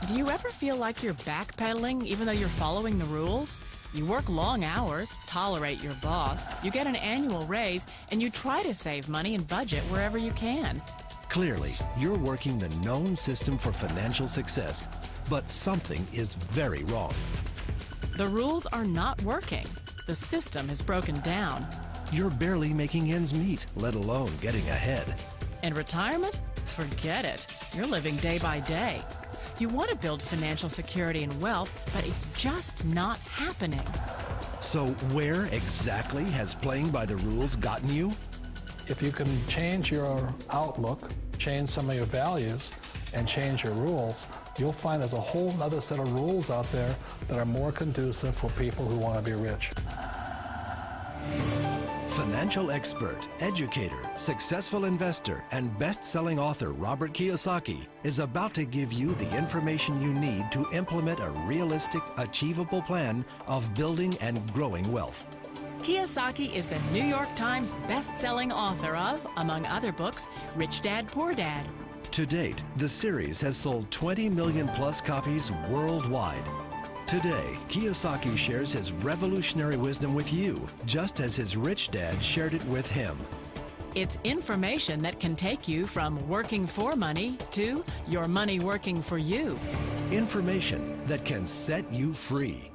Do you ever feel like you're backpedaling even though you're following the rules? You work long hours, tolerate your boss, you get an annual raise, and you try to save money and budget wherever you can. Clearly, you're working the known system for financial success, but something is very wrong. The rules are not working. The system is broken down. You're barely making ends meet, let alone getting ahead. And retirement? Forget it. You're living day by day. You want to build financial security and wealth, but it's just not happening. So where exactly has playing by the rules gotten you? If you can change your outlook, change some of your values, and change your rules, you'll find there's a whole other set of rules out there that are more conducive for people who want to be rich. Financial expert, educator, successful investor, and best-selling author Robert Kiyosaki is about to give you the information you need to implement a realistic, achievable plan of building and growing wealth. Kiyosaki is the New York Times best-selling author of, among other books, Rich Dad, Poor Dad. To date, the series has sold 20 million plus copies worldwide. Today, Kiyosaki shares his revolutionary wisdom with you, just as his rich dad shared it with him. It's information that can take you from working for money to your money working for you. Information that can set you free.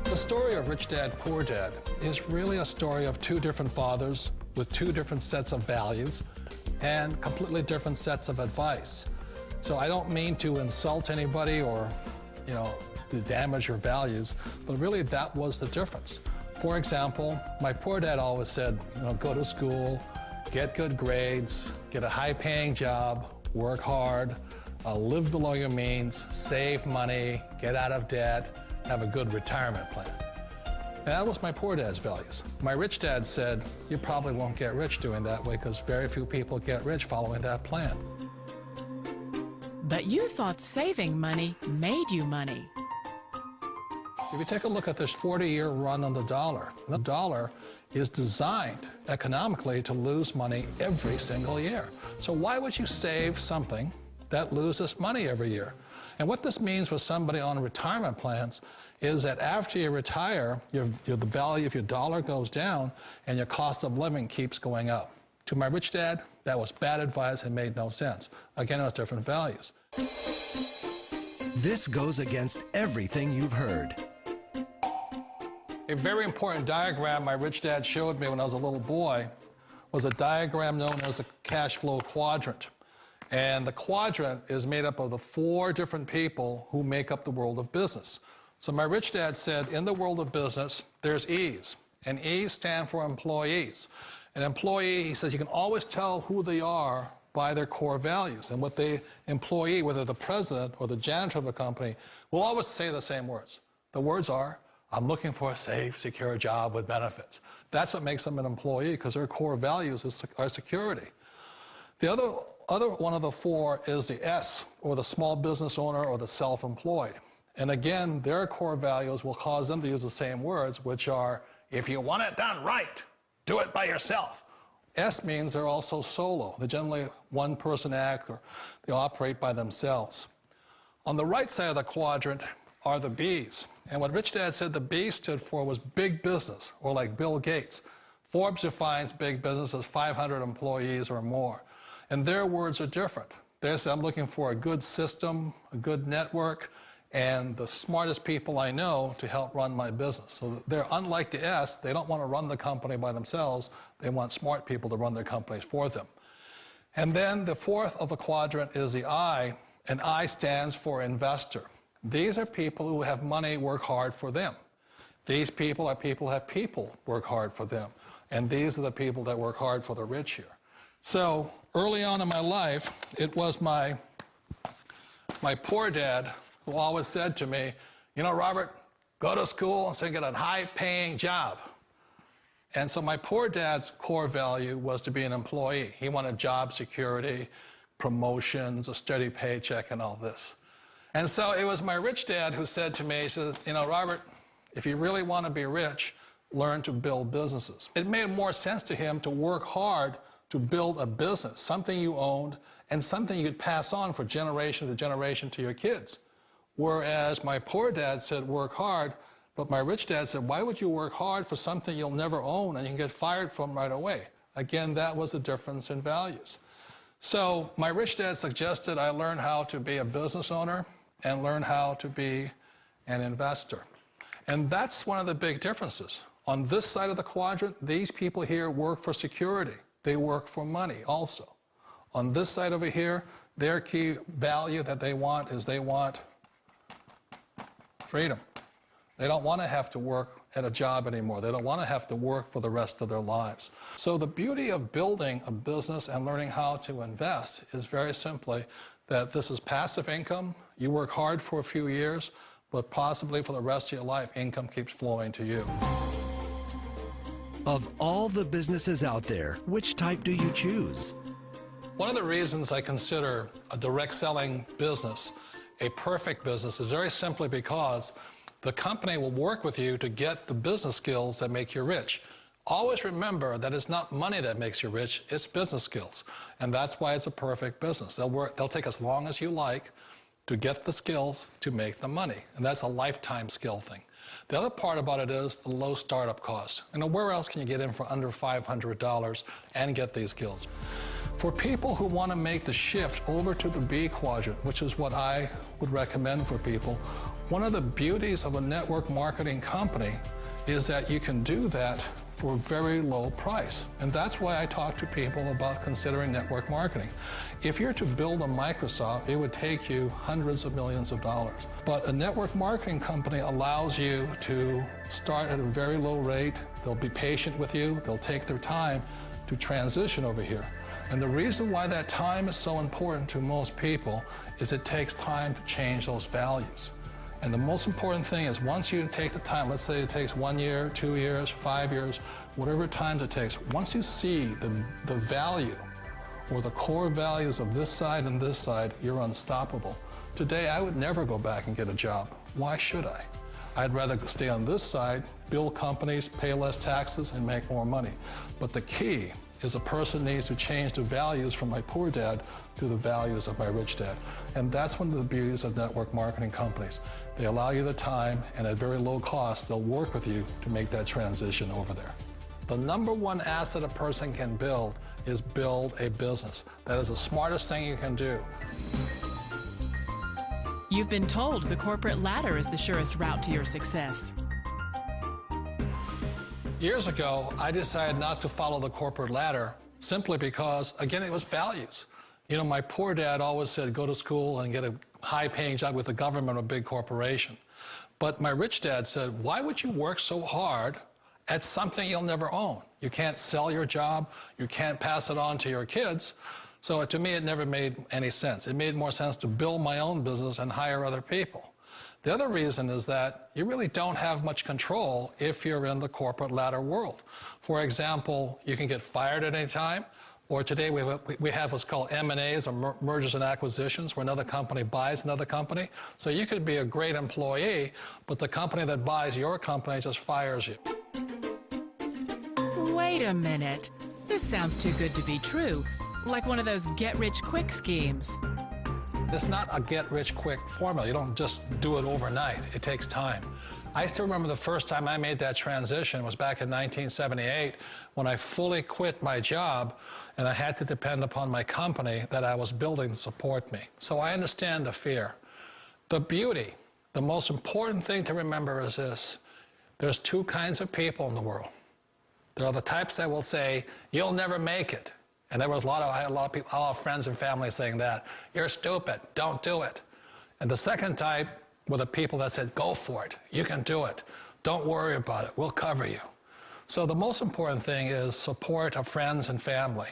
The story of Rich Dad, Poor Dad is really a story of two different fathers with two different sets of values and completely different sets of advice. So I don't mean to insult anybody or, to damage your values, but really that was the difference. For example, my poor dad always said, go to school, get good grades, get a high-paying job, work hard, live below your means, save money, get out of debt, have a good retirement plan. And that was my poor dad's values. My rich dad said, you probably won't get rich doing that way because very few people get rich following that plan. But you thought saving money made you money. If you take a look at this 40-year run on the dollar is designed economically to lose money every single year. So why would you save something that loses money every year? And what this means for somebody on retirement plans is that after you retire, the value of your dollar goes down and your cost of living keeps going up. To my rich dad, that was bad advice and made no sense. Again, it was different values. This goes against everything you've heard. A very important diagram my rich dad showed me when I was a little boy was a diagram known as a cash flow quadrant. And the quadrant is made up of the 4 different people who make up the world of business. So my rich dad said, in the world of business, there's E's, and E's stand for employees. An employee, he says, you can always tell who they are by their core values. And what the employee, whether the president or the janitor of a company, will always say the same words. The words are, I'm looking for a safe, secure job with benefits. That's what makes them an employee, because their core values are security. The other one of the 4 is the S, or the small business owner or the self-employed. And again, their core values will cause them to use the same words, which are, if you want it done right, do it by yourself. S means they're also solo. They're generally one-person act, or they operate by themselves. On the right side of the quadrant are the B's. And what Rich Dad said the B stood for was big business, or like Bill Gates. Forbes defines big business as 500 employees or more. And their words are different. They say, I'm looking for a good system, a good network, and the smartest people I know to help run my business. So they're unlike the S. They don't want to run the company by themselves. They want smart people to run their companies for them. And then the 4th of the quadrant is the I, and I stands for investor. These are people who have money work hard for them. These people are people who have people work hard for them. And these are the people that work hard for the rich here. So early on in my life, it was my poor dad who always said to me, Robert, go to school and so get a high-paying job. And so my poor dad's core value was to be an employee. He wanted job security, promotions, a steady paycheck, and all this. And so it was my rich dad who said to me, he says, Robert, if you really want to be rich, learn to build businesses. It made more sense to him to work hard to build a business, something you owned, and something you could pass on for generation to generation to your kids. Whereas my poor dad said, work hard, but my rich dad said, why would you work hard for something you'll never own and you can get fired from right away? Again, that was the difference in values. So my rich dad suggested I learn how to be a business owner and learn how to be an investor. And that's one of the big differences. On this side of the quadrant, these people here work for security. They work for money also. On this side over here, their key value that they want is they want freedom. They don't want to have to work at a job anymore. They don't want to have to work for the rest of their lives. So the beauty of building a business and learning how to invest is very simply that this is passive income. You work hard for a few years, but possibly for the rest of your life, income keeps flowing to you. Of all the businesses out there, which type do you choose? One of the reasons I consider a direct selling business a perfect business is very simply because the company will work with you to get the business skills that make you rich. Always remember that it's not money that makes you rich, it's business skills. And that's why it's a perfect business. They'll take as long as you like to get the skills to make the money. And that's a lifetime skill thing. The other part about it is the low startup cost. You know, where else can you get in for under $500 and get these skills? For people who want to make the shift over to the B quadrant, which is what I would recommend for people, one of the beauties of a network marketing company is that you can do that for a very low price. And that's why I talk to people about considering network marketing. If you're to build a Microsoft, it would take you hundreds of millions of dollars. But a network marketing company allows you to start at a very low rate. They'll be patient with you. They'll take their time to transition over here. And the reason why that time is so important to most people is it takes time to change those values. And the most important thing is once you take the time, let's say it takes 1 year, 2 years, 5 years, whatever time it takes, once you see the value or the core values of this side and this side, you're unstoppable. Today, I would never go back and get a job. Why should I? I'd rather stay on this side, build companies, pay less taxes, and make more money. But the key is a person needs to change the values from my poor dad to the values of my rich dad. And that's one of the beauties of network marketing companies. They allow you the time, and at very low cost, they'll work with you to make that transition over there. The number one asset a person can build is build a business. That is the smartest thing you can do. You've been told the corporate ladder is the surest route to your success. Years ago, I decided not to follow the corporate ladder simply because, again, it was values. You know, my poor dad always said, go to school and get a high-paying job with the government or a big corporation. But my rich dad said, why would you work so hard at something you'll never own? You can't sell your job. You can't pass it on to your kids. So to me, it never made any sense. It made more sense to build my own business and hire other people. The other reason is that you really don't have much control if you're in the corporate ladder world. For example, you can get fired at any time, or today we have what's called M&As, or mergers and acquisitions, where another company buys another company. So you could be a great employee, but the company that buys your company just fires you. Wait a minute. This sounds too good to be true. Like one of those get-rich-quick schemes. It's not a get-rich-quick formula. You don't just do it overnight. It takes time. I still remember the first time I made that transition was back in 1978 when I fully quit my job and I had to depend upon my company that I was building to support me. So I understand the fear. The beauty, the most important thing to remember is this. There's two kinds of people in the world. There are the types that will say, you'll never make it. And there was I had a lot of people, a lot of friends and family saying that. You're stupid, don't do it. And the second type were the people that said, go for it, you can do it. Don't worry about it, we'll cover you. So the most important thing is support of friends and family.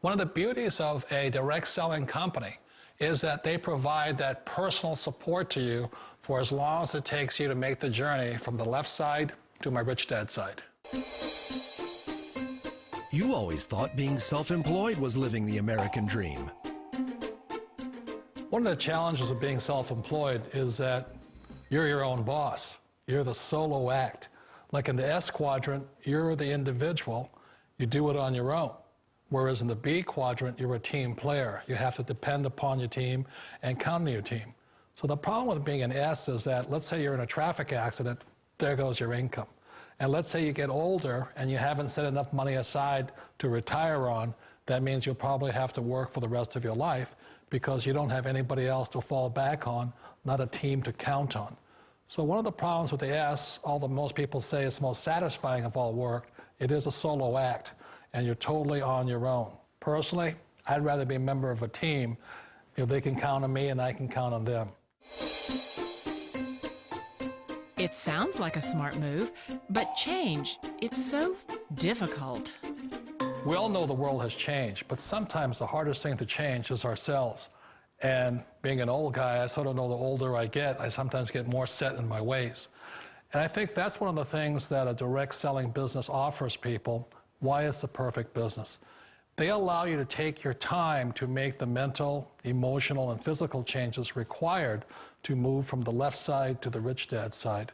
One of the beauties of a direct selling company is that they provide that personal support to you for as long as it takes you to make the journey from the left side to my rich dad's side. You always thought being self-employed was living the American dream. One of the challenges of being self-employed is that you're your own boss. You're the solo act. Like in the S quadrant, you're the individual. You do it on your own. Whereas in the B quadrant, you're a team player. You have to depend upon your team and count on your team. So the problem with being an S is that, let's say you're in a traffic accident, there goes your income. And let's say you get older and you haven't set enough money aside to retire on, that means you'll probably have to work for the rest of your life because you don't have anybody else to fall back on, not a team to count on. So one of the problems with the S, although most people say it's most satisfying of all work, it is a solo act, and you're totally on your own. Personally, I'd rather be a member of a team. You know, they can count on me and I can count on them. It sounds like a smart move, but change, it's so difficult. We all know the world has changed, but sometimes the hardest thing to change is ourselves. And being an old guy, I sort of know the older I get, I sometimes get more set in my ways. And I think that's one of the things that a direct selling business offers people, why it's the perfect business. They allow you to take your time to make the mental, emotional, and physical changes required to move from the left side to the rich dad side.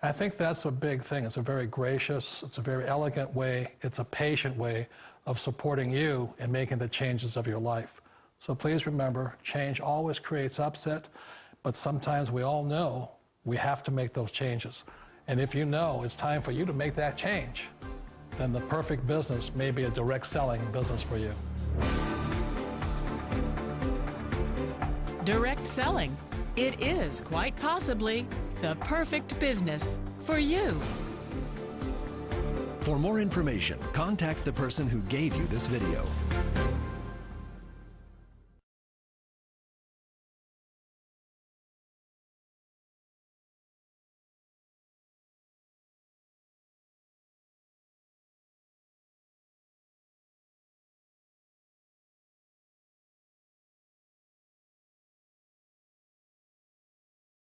I think that's a big thing. It's a very gracious, it's a very elegant way, it's a patient way of supporting you in making the changes of your life. So please remember, change always creates upset, but sometimes we all know we have to make those changes. And if you know it's time for you to make that change, then the perfect business may be a direct selling business for you. Direct selling. It is quite possibly the perfect business for you. For more information, contact the person who gave you this video.